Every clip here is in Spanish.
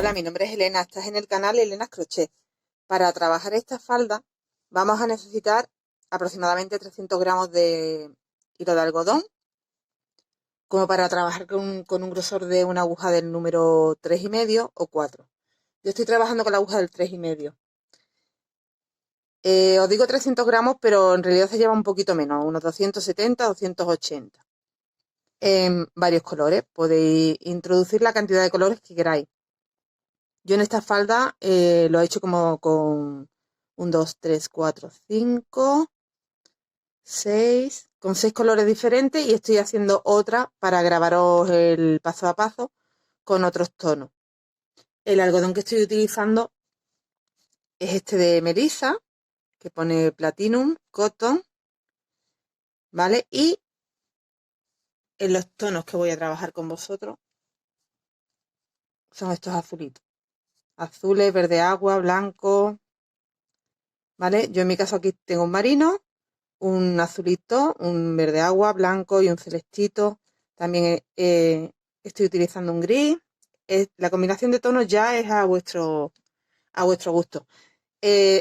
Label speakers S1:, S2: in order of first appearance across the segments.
S1: Hola, mi nombre es Elena, estás en el canal Elena's Crochet. Para trabajar esta falda vamos a necesitar aproximadamente 300 gramos de hilo de algodón, como para trabajar con un grosor de una aguja del número 3,5 o 4. Yo estoy trabajando con la aguja del 3,5. Os digo 300 gramos, pero en realidad se lleva un poquito menos, unos 270, 280. En varios colores, podéis introducir la cantidad de colores que queráis. Yo en esta falda lo he hecho como con 1, 2, 3, 4, 5, 6, con 6 colores diferentes, y estoy haciendo otra para grabaros el paso a paso con otros tonos. El algodón que estoy utilizando es este de Melissa, que pone Platinum Cotton, ¿vale? Y en los tonos que voy a trabajar con vosotros son estos azulitos. Azules, verde agua, blanco, ¿vale? Yo en mi caso aquí tengo un marino, un azulito, un verde agua, blanco y un celestito. También estoy utilizando un gris. La combinación de tonos ya es a vuestro gusto.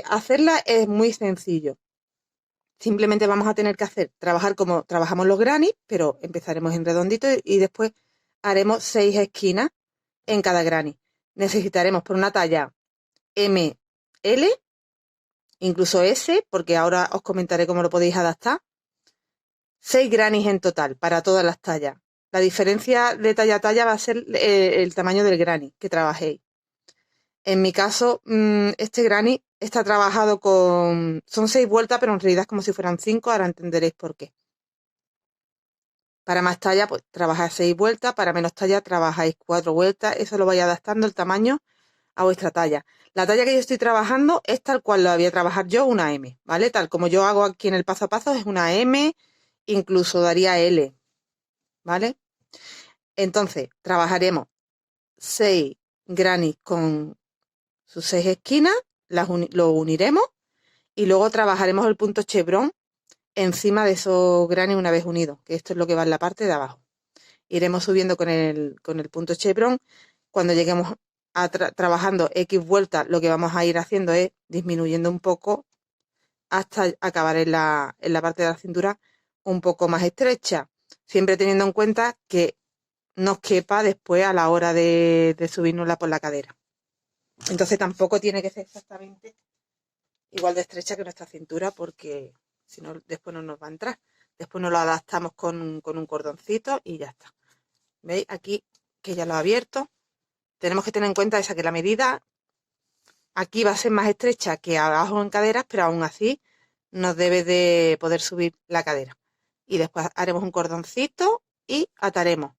S1: Hacerla es muy sencillo. Simplemente vamos a tener que trabajar como trabajamos los granny, pero empezaremos en redondito y después haremos 6 esquinas en cada granny. Necesitaremos por una talla M, L, incluso S, porque ahora os comentaré cómo lo podéis adaptar. 6 grannies en total para todas las tallas. La diferencia de talla a talla va a ser el tamaño del granny que trabajéis. En mi caso, este granny está trabajado con... Son 6 vueltas, pero en realidad es como si fueran 5, ahora entenderéis por qué. Para más talla, pues trabajáis 6 vueltas, para menos talla trabajáis 4 vueltas, eso lo vais adaptando el tamaño a vuestra talla. La talla que yo estoy trabajando es tal cual lo voy a trabajar yo, una M, ¿vale? Tal como yo hago aquí en el paso a paso es una M, incluso daría L, ¿vale? Entonces, trabajaremos 6 grannies con sus 6 esquinas, lo uniremos y luego trabajaremos el punto chevron encima de esos grannies una vez unidos, que esto es lo que va en la parte de abajo. Iremos subiendo con el punto chevron. Cuando lleguemos a trabajando X vueltas, lo que vamos a ir haciendo es disminuyendo un poco hasta acabar en la parte de la cintura un poco más estrecha, siempre teniendo en cuenta que nos quepa después a la hora de subirnosla por la cadera. Entonces tampoco tiene que ser exactamente igual de estrecha que nuestra cintura, porque si no después no nos va a entrar. Después nos lo adaptamos con un cordoncito y ya está. ¿Veis? Aquí que ya lo he abierto. Tenemos que tener en cuenta esa, que la medida aquí va a ser más estrecha que abajo en caderas, pero aún así nos debe de poder subir la cadera. Y después haremos un cordoncito y ataremos.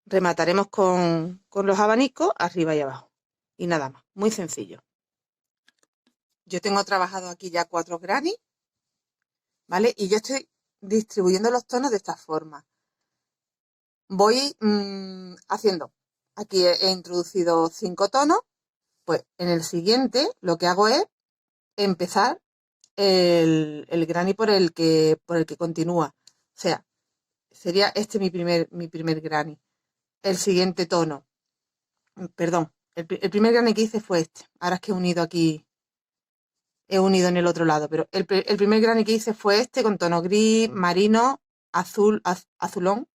S1: Remataremos con los abanicos arriba y abajo. Y nada más, muy sencillo. Yo tengo trabajado aquí ya 4 granny, ¿vale? Y yo estoy distribuyendo los tonos de esta forma. Voy haciendo, aquí he introducido 5 tonos, pues en el siguiente lo que hago es empezar el granny por el que continúa. O sea, sería este mi primer granny. El siguiente tono, perdón, el primer granny que hice fue este. Ahora es que he unido en el otro lado, pero el primer granny que hice fue este con tono gris, marino, azulón,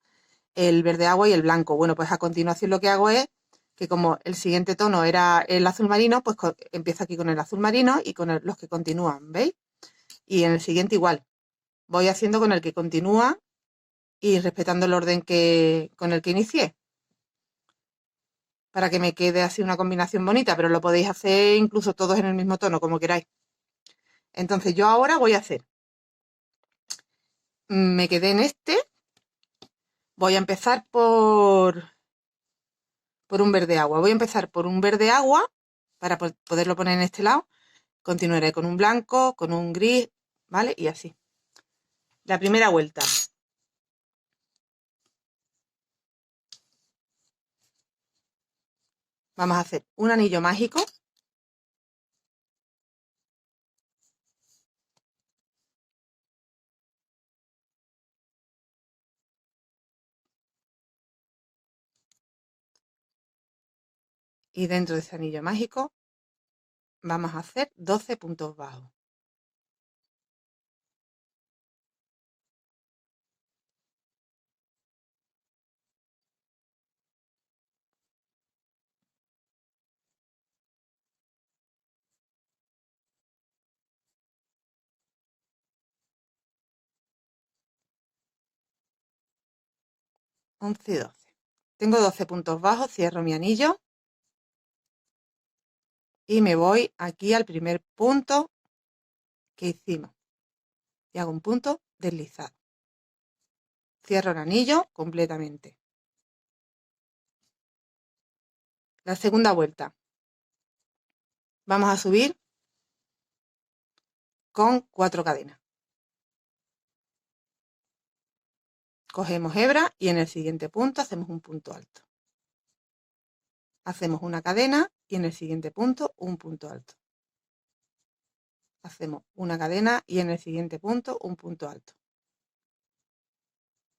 S1: el verde agua y el blanco. Bueno, pues a continuación lo que hago es que, como el siguiente tono era el azul marino, pues empiezo aquí con el azul marino y con los que continúan, ¿veis? Y en el siguiente igual. Voy haciendo con el que continúa y respetando el orden con el que inicié, para que me quede así una combinación bonita, pero lo podéis hacer incluso todos en el mismo tono, como queráis. Entonces yo ahora voy a hacer, me quedé en este, voy a empezar por un verde agua. Voy a empezar por un verde agua para poderlo poner en este lado. Continuaré con un blanco, con un gris, ¿vale? Y así. La primera vuelta. Vamos a hacer un anillo mágico. Y dentro de ese anillo mágico vamos a hacer 12 puntos bajos. Once y 12. Tengo 12 puntos bajos, cierro mi anillo y me voy aquí al primer punto que hicimos y hago un punto deslizado. Cierro el anillo completamente. La segunda vuelta. Vamos a subir con 4 cadenas. Cogemos hebra y en el siguiente punto hacemos un punto alto. Hacemos una cadena y en el siguiente punto un punto alto. Hacemos una cadena y en el siguiente punto un punto alto.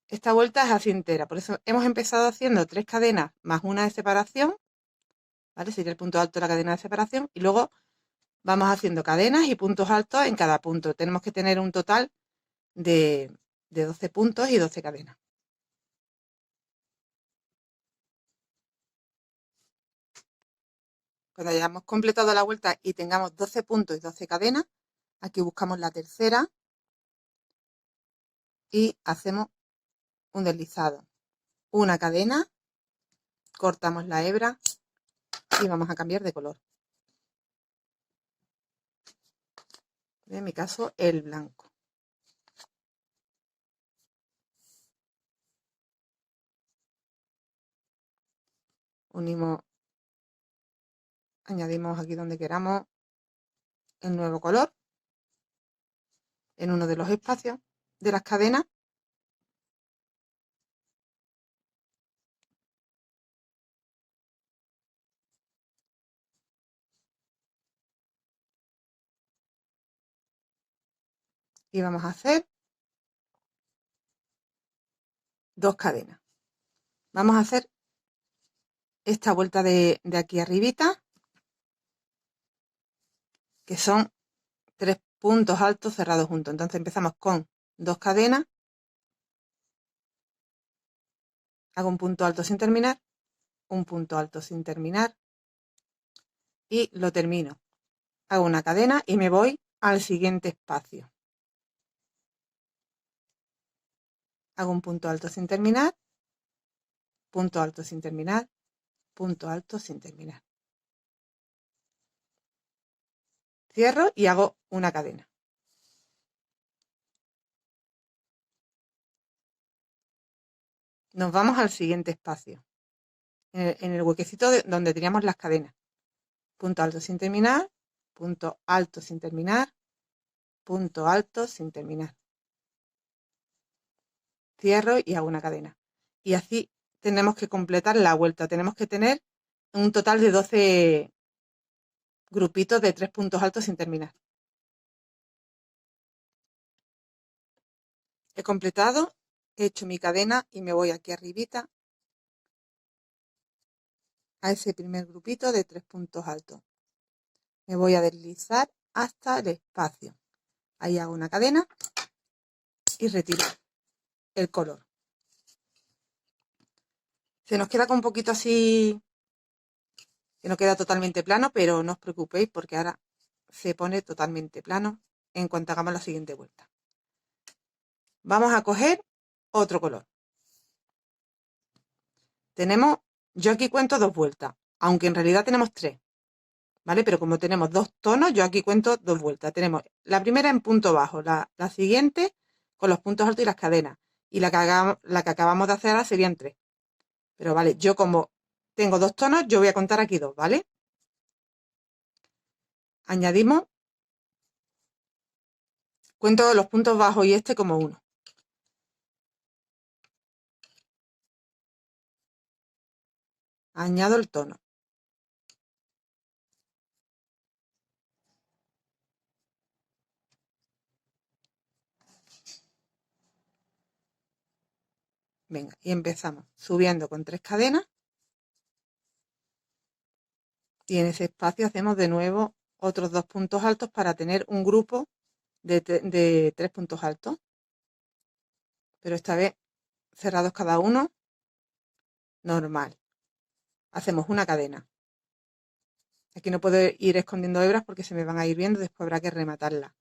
S1: Esta vuelta es así entera, por eso hemos empezado haciendo 3 cadenas más una de separación, ¿vale? Sería el punto alto de la cadena de separación y luego vamos haciendo cadenas y puntos altos en cada punto. Tenemos que tener un total de 12 puntos y 12 cadenas. Cuando hayamos completado la vuelta y tengamos 12 puntos y 12 cadenas, aquí buscamos la tercera y hacemos un deslizado. Una cadena, cortamos la hebra y vamos a cambiar de color. En mi caso, el blanco. Unimos, añadimos aquí donde queramos el nuevo color en uno de los espacios de las cadenas. Y vamos a hacer 2 cadenas. Vamos a hacer esta vuelta de aquí arribita, que son 3 puntos altos cerrados juntos. Entonces empezamos con 2 cadenas, hago un punto alto sin terminar, un punto alto sin terminar y lo termino. Hago una cadena y me voy al siguiente espacio. Hago un punto alto sin terminar, punto alto sin terminar, punto alto sin terminar. Cierro y hago una cadena. Nos vamos al siguiente espacio, en el huequecito donde teníamos las cadenas. Punto alto sin terminar, punto alto sin terminar, punto alto sin terminar. Cierro y hago una cadena. Y así tenemos que completar la vuelta. Tenemos que tener un total de 12 grupitos de 3 puntos altos sin terminar. He completado, he hecho mi cadena y me voy aquí arribita a ese primer grupito de 3 puntos altos. Me voy a deslizar hasta el espacio. Ahí hago una cadena y retiro el color. Se nos queda con un poquito así, que no queda totalmente plano, pero no os preocupéis porque ahora se pone totalmente plano en cuanto hagamos la siguiente vuelta. Vamos a coger otro color. Yo aquí cuento 2 vueltas, aunque en realidad tenemos 3, ¿vale? Pero como tenemos 2 tonos, yo aquí cuento 2 vueltas. Tenemos la primera en punto bajo, la siguiente con los puntos altos y las cadenas, y la que acabamos de hacer ahora serían 3. Pero vale, yo como tengo 2 tonos, yo voy a contar aquí 2, ¿vale? Añadimos, cuento los puntos bajos y este como 1. Añado el tono. Venga, y empezamos subiendo con 3 cadenas. Y en ese espacio hacemos de nuevo otros 2 puntos altos para tener un grupo de 3 puntos altos. Pero esta vez cerrados cada uno, normal. Hacemos una cadena. Aquí no puedo ir escondiendo hebras porque se me van a ir viendo, después habrá que rematarla.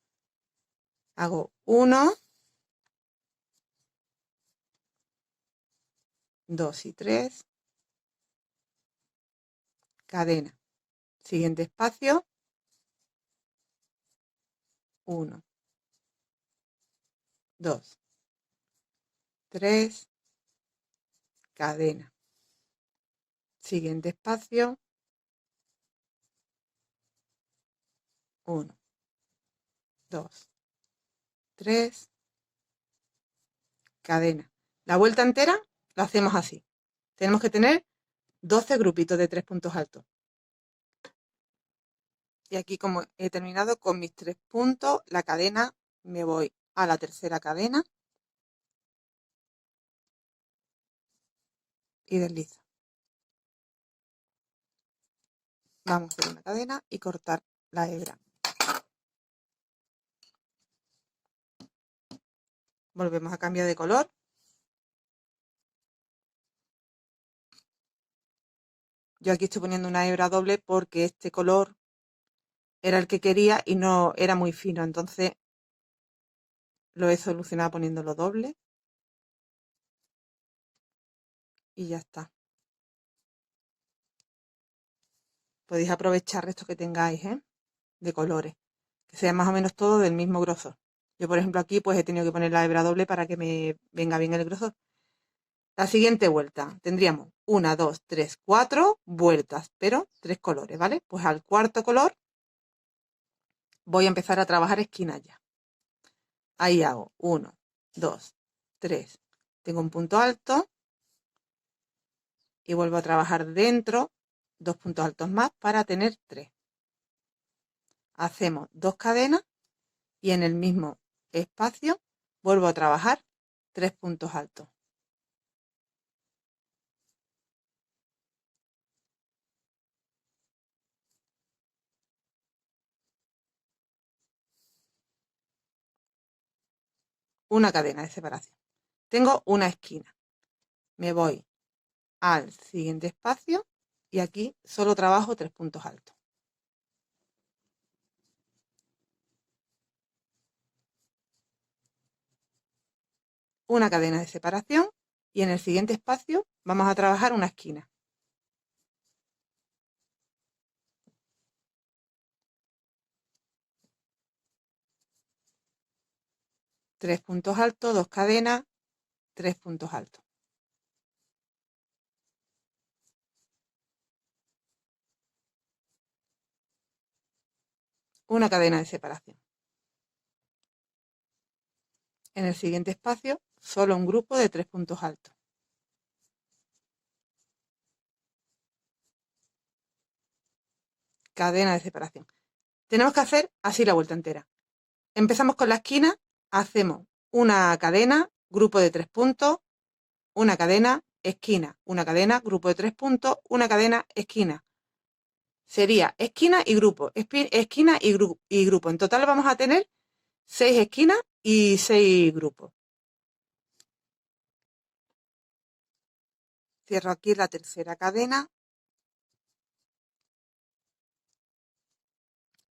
S1: Hago 1, 2 y 3, cadena. Siguiente espacio, 1, 2, 3, cadena. Siguiente espacio, 1, 2, 3, cadena. La vuelta entera la hacemos así. Tenemos que tener 12 grupitos de 3 puntos altos. Y aquí, como he terminado con mis 3 puntos, la cadena, me voy a la tercera cadena y deslizo. Vamos a hacer una cadena y cortar la hebra. Volvemos a cambiar de color. Yo aquí estoy poniendo una hebra doble porque este color era el que quería y no era muy fino, entonces lo he solucionado poniéndolo doble y ya está. Podéis aprovechar esto que tengáis, de colores, que sea más o menos todo del mismo grosor. Yo, por ejemplo, aquí pues he tenido que poner la hebra doble para que me venga bien el grosor. La siguiente vuelta tendríamos 1, 2, 3, 4 vueltas, pero 3 colores, ¿vale? Pues al cuarto color voy a empezar a trabajar esquinas ya. Ahí hago 1, 2, 3. Tengo un punto alto y vuelvo a trabajar dentro 2 puntos altos más para tener 3. Hacemos 2 cadenas y en el mismo espacio vuelvo a trabajar 3 puntos altos. Una cadena de separación. Tengo una esquina. Me voy al siguiente espacio y aquí solo trabajo 3 puntos altos. Una cadena de separación y en el siguiente espacio vamos a trabajar una esquina. Tres puntos altos, 2 cadenas, 3 puntos altos. Una cadena de separación. En el siguiente espacio, solo un grupo de 3 puntos altos. Cadena de separación. Tenemos que hacer así la vuelta entera. Empezamos con la esquina, hacemos una cadena, grupo de 3 puntos, una cadena, esquina, una cadena, grupo de 3 puntos, una cadena, esquina. Sería esquina y grupo, esquina y grupo. En total vamos a tener 6 esquinas y 6 grupos. Cierro aquí la tercera cadena.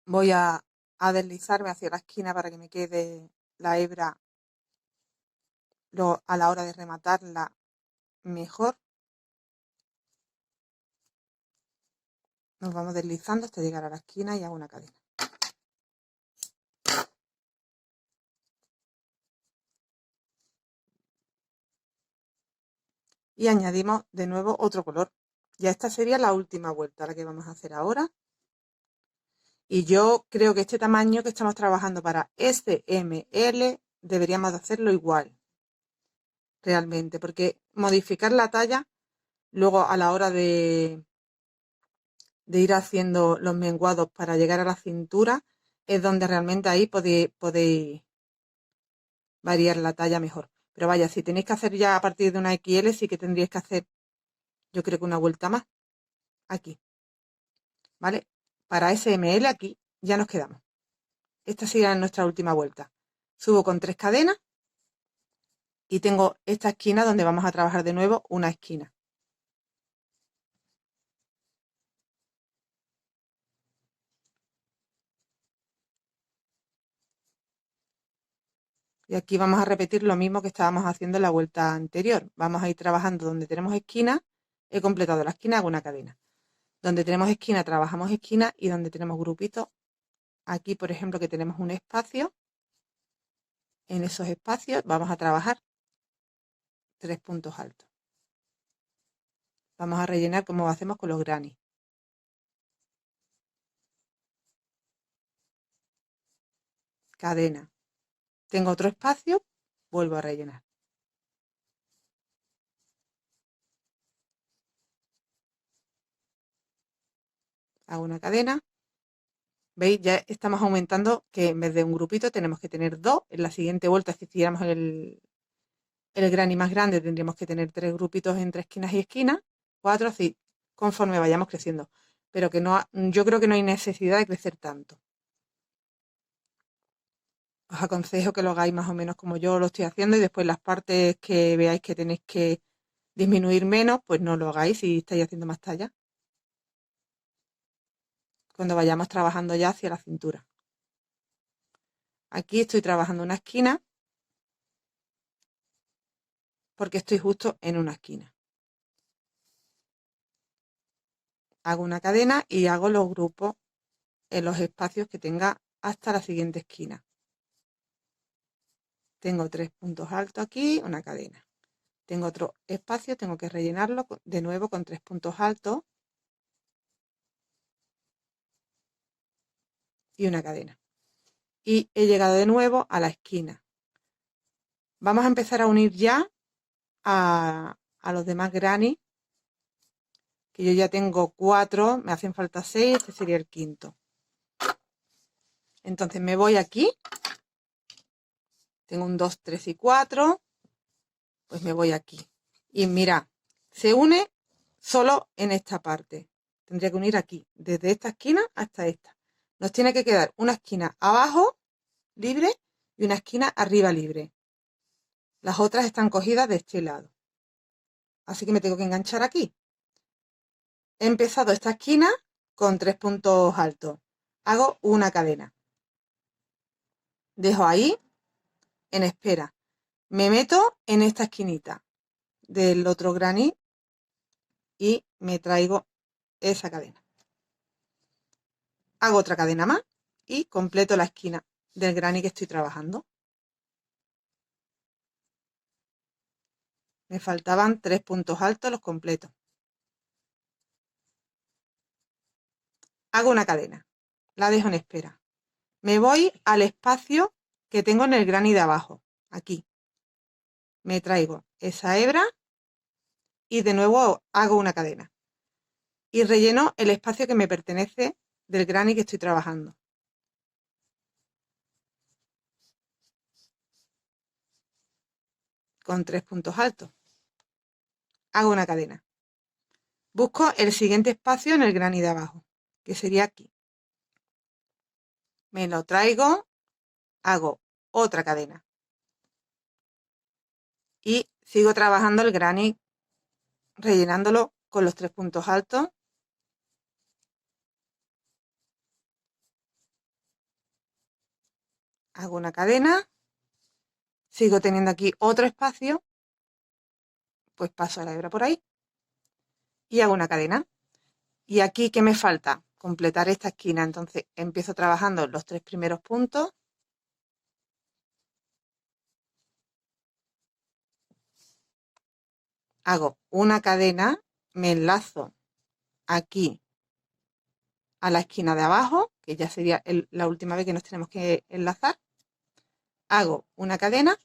S1: Voy a deslizarme hacia la esquina para que me quede la hebra a la hora de rematarla mejor. Nos vamos deslizando hasta llegar a la esquina y hago una cadena. Y añadimos de nuevo otro color. Ya esta sería la última vuelta, la que vamos a hacer ahora. Y yo creo que este tamaño que estamos trabajando para SML deberíamos de hacerlo igual. Realmente, porque modificar la talla luego a la hora de ir haciendo los menguados para llegar a la cintura es donde realmente ahí podéis variar la talla mejor. Pero vaya, si tenéis que hacer ya a partir de una XL, sí que tendríais que hacer, yo creo que una vuelta más aquí. ¿vale? Para SML aquí ya nos quedamos. Esta sería nuestra última vuelta. Subo con 3 cadenas y tengo esta esquina donde vamos a trabajar de nuevo una esquina. Y aquí vamos a repetir lo mismo que estábamos haciendo en la vuelta anterior. Vamos a ir trabajando donde tenemos esquina. He completado la esquina, hago una cadena. Donde tenemos esquina, trabajamos esquina, y donde tenemos grupitos, aquí por ejemplo que tenemos un espacio, en esos espacios vamos a trabajar 3 puntos altos. Vamos a rellenar como hacemos con los granny. Cadena. Tengo otro espacio, vuelvo a rellenar. Hago una cadena. ¿Veis? Ya estamos aumentando, que en vez de un grupito tenemos que tener 2. En la siguiente vuelta, si hiciéramos el granny más grande, tendríamos que tener 3 grupitos entre esquinas y esquinas. 4, así, conforme vayamos creciendo. Pero que no, yo creo que no hay necesidad de crecer tanto. Os aconsejo que lo hagáis más o menos como yo lo estoy haciendo, y después las partes que veáis que tenéis que disminuir menos, pues no lo hagáis si estáis haciendo más talla. Cuando vayamos trabajando ya hacia la cintura. Aquí estoy trabajando una esquina porque estoy justo en una esquina. Hago una cadena y hago los grupos en los espacios que tenga hasta la siguiente esquina. Tengo 3 puntos altos aquí, una cadena. Tengo otro espacio, tengo que rellenarlo de nuevo con 3 puntos altos y una cadena. Y he llegado de nuevo a la esquina. Vamos a empezar a unir ya a los demás granny, que yo ya tengo 4, me hacen falta 6, este sería el quinto. Entonces me voy aquí, tengo un 2, 3 y 4, pues me voy aquí. Y mira, se une solo en esta parte. Tendría que unir aquí, desde esta esquina hasta esta. Nos tiene que quedar una esquina abajo libre y una esquina arriba libre. Las otras están cogidas de este lado. Así que me tengo que enganchar aquí. He empezado esta esquina con 3 puntos altos. Hago una cadena. Dejo ahí en espera. Me meto en esta esquinita del otro granny y me traigo esa cadena. Hago otra cadena más y completo la esquina del granny que estoy trabajando. Me faltaban 3 puntos altos, los completo. Hago una cadena, la dejo en espera. Me voy al espacio que tengo en el granny de abajo, aquí. Me traigo esa hebra y de nuevo hago una cadena. Y relleno el espacio que me pertenece del granny que estoy trabajando. Con 3 puntos altos. Hago una cadena. Busco el siguiente espacio en el granny de abajo, que sería aquí. Me lo traigo, hago otra cadena. Y sigo trabajando el granny, rellenándolo con los 3 puntos altos. Hago una cadena. Sigo teniendo aquí otro espacio. Pues paso la hebra por ahí. Y hago una cadena. Y aquí, ¿qué me falta? Completar esta esquina. Entonces empiezo trabajando los 3 primeros puntos. Hago una cadena, me enlazo aquí a la esquina de abajo, que ya sería la última vez que nos tenemos que enlazar. Hago una cadena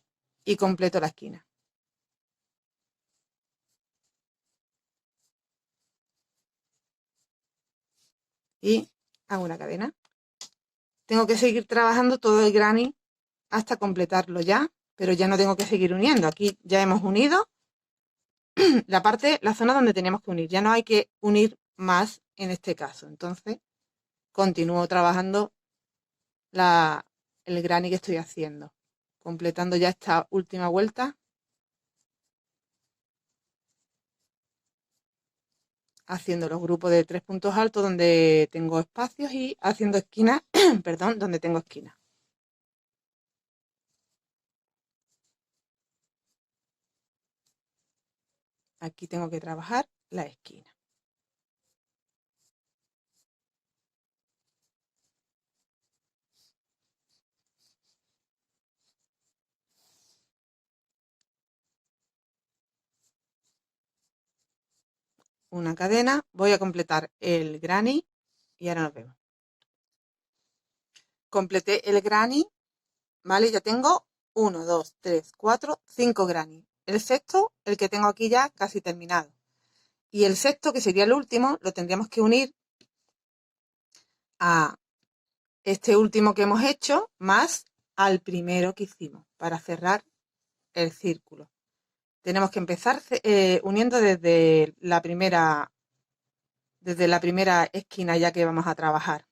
S1: y completo la esquina. Y hago una cadena. Tengo que seguir trabajando todo el granny hasta completarlo ya, pero ya no tengo que seguir uniendo. Aquí ya hemos unido la zona donde teníamos que unir. Ya no hay que unir más en este caso. Entonces continúo trabajando el granny que estoy haciendo, completando ya esta última vuelta, haciendo los grupos de 3 puntos altos donde tengo espacios y haciendo esquinas, perdón, donde tengo esquinas. Aquí tengo que trabajar la esquina. Una cadena, voy a completar el granny y ahora nos vemos. Completé el granny, ¿vale? Ya tengo 1, 2, 3, 4, 5 granny. El sexto, el que tengo aquí ya casi terminado. Y el sexto, que sería el último, lo tendríamos que unir a este último que hemos hecho más al primero que hicimos para cerrar el círculo. Tenemos que empezar uniendo desde la primera esquina ya que vamos a trabajar.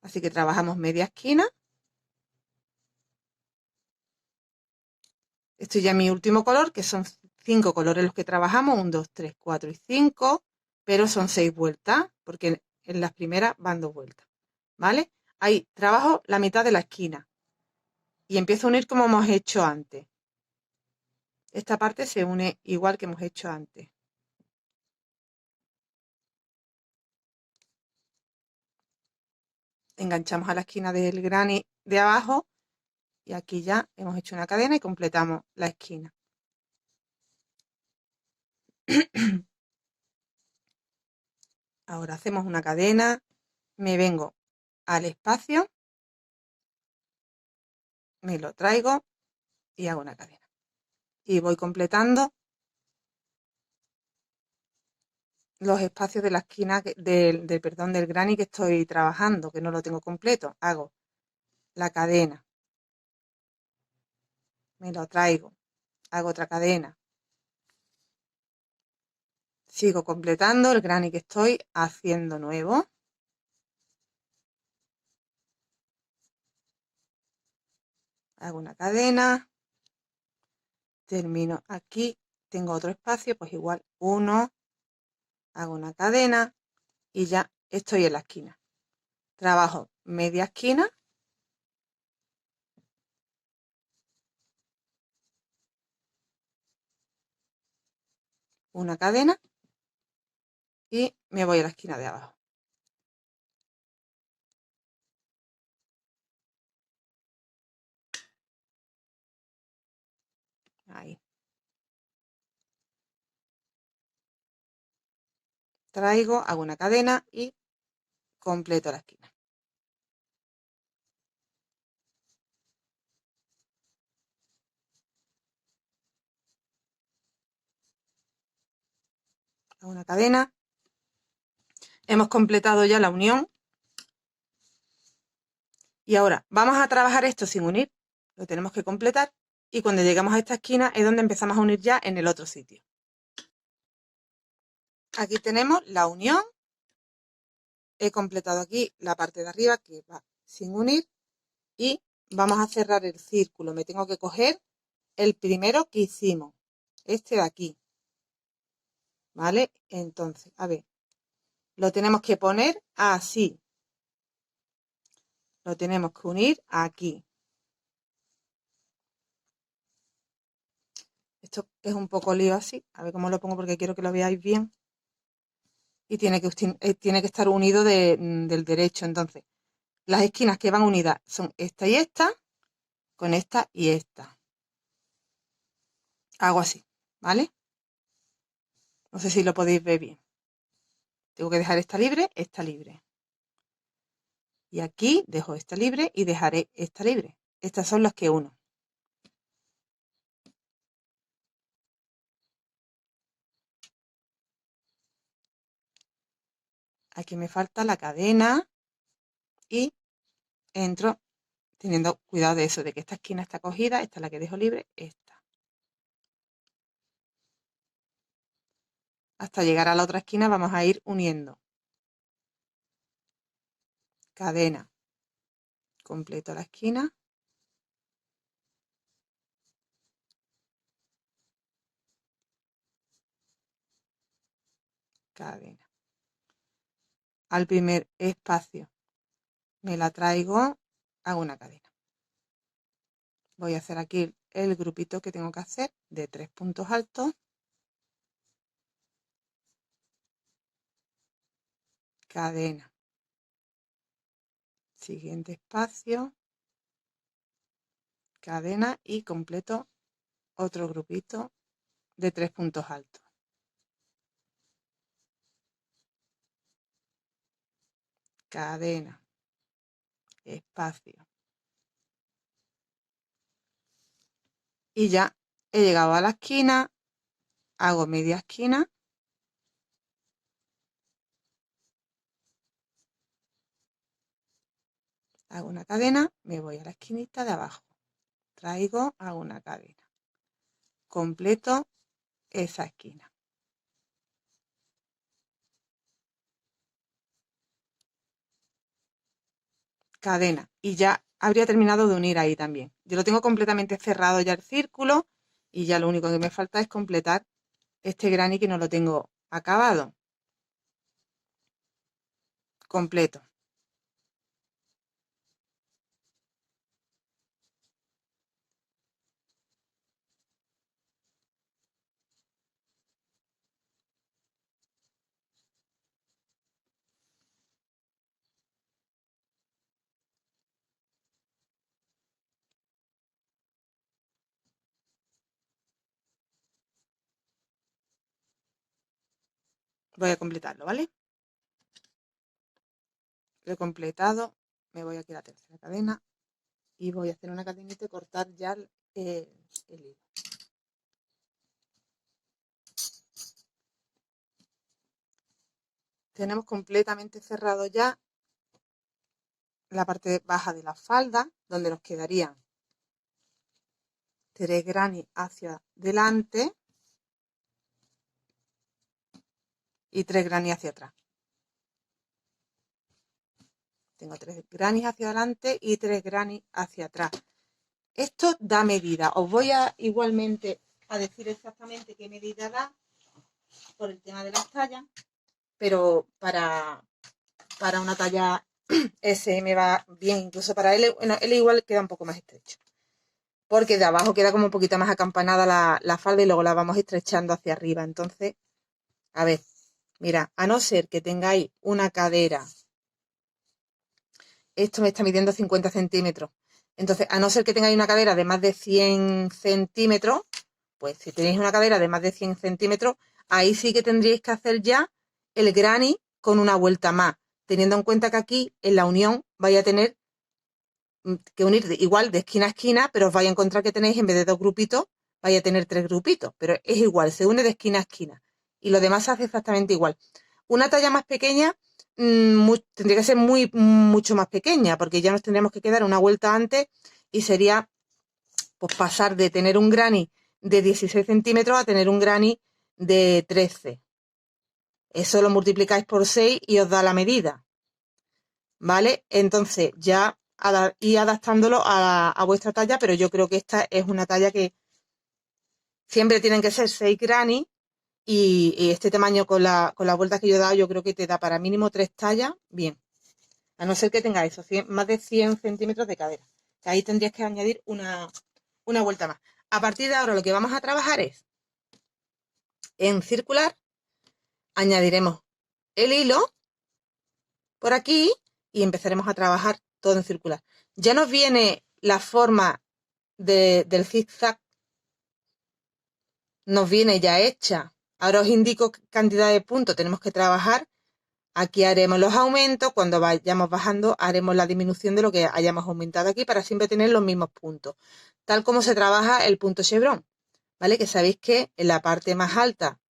S1: Así que trabajamos media esquina. Esto ya es mi último color, que son 5 colores los que trabajamos, 1, 2, 3, 4 y 5, pero son 6 vueltas, porque en las primeras van 2 vueltas, ¿vale? Ahí trabajo la mitad de la esquina y empiezo a unir como hemos hecho antes. Esta parte se une igual que hemos hecho antes. Enganchamos a la esquina del granny de abajo y aquí ya hemos hecho una cadena y completamos la esquina. Ahora hacemos una cadena, me vengo al espacio, me lo traigo y hago una cadena. Y voy completando los espacios de la esquina del granny que estoy trabajando, que no lo tengo completo. Hago la cadena, me lo traigo, hago otra cadena. Sigo completando el granny que estoy haciendo nuevo. Hago una cadena, termino aquí, tengo otro espacio, pues igual uno, hago una cadena y ya estoy en la esquina. Trabajo media esquina, una cadena y me voy a la esquina de abajo. Ahí. Traigo, hago una cadena y completo la esquina. Hago una cadena. Hemos completado ya la unión. Y ahora vamos a trabajar esto sin unir. Lo tenemos que completar. Y cuando llegamos a esta esquina es donde empezamos a unir ya en el otro sitio. Aquí tenemos la unión. He completado aquí la parte de arriba que va sin unir. Y vamos a cerrar el círculo. Me tengo que coger el primero que hicimos. Este de aquí. ¿Vale? Entonces, a ver. Lo tenemos que poner así. Lo tenemos que unir aquí. Esto es un poco lío así. A ver cómo lo pongo porque quiero que lo veáis bien. Y tiene que estar unido del derecho. Entonces, las esquinas que van unidas son esta y esta, con esta y esta. Hago así, ¿vale? No sé si lo podéis ver bien. Tengo que dejar esta libre, esta libre. Y aquí dejo esta libre y dejaré esta libre. Estas son las que uno. Aquí me falta la cadena y entro teniendo cuidado de eso, de que esta esquina está cogida, esta es la que dejo libre, esta. Hasta llegar a la otra esquina vamos a ir uniendo cadena, completo la esquina, cadena. Al primer espacio me la traigo, hago una cadena. Voy a hacer aquí el grupito que tengo que hacer de 3 puntos altos, cadena, siguiente espacio, cadena y completo otro grupito de 3 puntos altos. Cadena, espacio. Y ya he llegado a la esquina, hago media esquina, hago una cadena, me voy a la esquinita de abajo, traigo, hago una cadena, completo esa esquina. Cadena y ya habría terminado de unir ahí también. Yo lo tengo completamente cerrado ya el círculo y ya lo único que me falta es completar este granny que no lo tengo acabado. Completo. Voy a completarlo, ¿vale? Lo he completado, me voy aquí a la tercera cadena y voy a hacer una cadenita y cortar ya el hilo. Tenemos completamente cerrado ya la parte baja de la falda, donde nos quedarían 3 granny hacia delante y 3 granny hacia atrás. Tengo 3 granny hacia adelante y 3 granny hacia atrás. Esto da medida. Os voy a igualmente a decir exactamente qué medida da por el tema de las tallas, pero para una talla S me va bien, incluso para L, bueno, L igual queda un poco más estrecho, porque de abajo queda como un poquito más acampanada la falda y luego la vamos estrechando hacia arriba. Entonces, a ver, mira, a no ser que tengáis una cadera, esto me está midiendo 50 centímetros, entonces a no ser que tengáis una cadera de más de 100 centímetros, pues si tenéis una cadera de más de 100 centímetros, ahí sí que tendríais que hacer ya el granny con una vuelta más, teniendo en cuenta que aquí en la unión vais a tener que unir igual de esquina a esquina, pero os vais a encontrar que tenéis en vez de 2 grupitos, vais a tener 3 grupitos, pero es igual, se une de esquina a esquina y lo demás se hace exactamente igual. Una talla más pequeña tendría que ser mucho más pequeña, porque ya nos tendríamos que quedar una vuelta antes y sería pues pasar de tener un granny de 16 centímetros a tener un granny de 13. Eso lo multiplicáis por 6 y os da la medida, ¿vale? Entonces ya ir adaptándolo a vuestra talla, pero yo creo que esta es una talla que siempre tienen que ser 6 granny y este tamaño con las vueltas que yo he dado yo creo que te da para mínimo 3 tallas, bien. A no ser que tengáis más de 100 centímetros de cadera, que ahí tendrías que añadir una vuelta más. A partir de ahora lo que vamos a trabajar es en circular, añadiremos el hilo por aquí y empezaremos a trabajar todo en circular. Ya nos viene la forma del zigzag, nos viene ya hecha. Ahora os indico qué cantidad de puntos tenemos que trabajar. Aquí haremos los aumentos, cuando vayamos bajando haremos la disminución de lo que hayamos aumentado aquí para siempre tener los mismos puntos. Tal como se trabaja el punto chevron, ¿vale? Que sabéis que en la parte más alta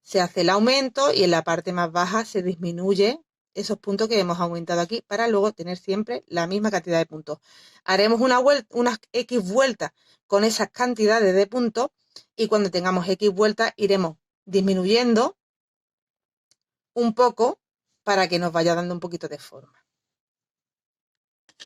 S1: se hace el aumento y en la parte más baja se disminuye esos puntos que hemos aumentado aquí para luego tener siempre la misma cantidad de puntos. Haremos unas X vueltas con esas cantidades de puntos y cuando tengamos X vueltas iremos disminuyendo un poco para que nos vaya dando un poquito de forma.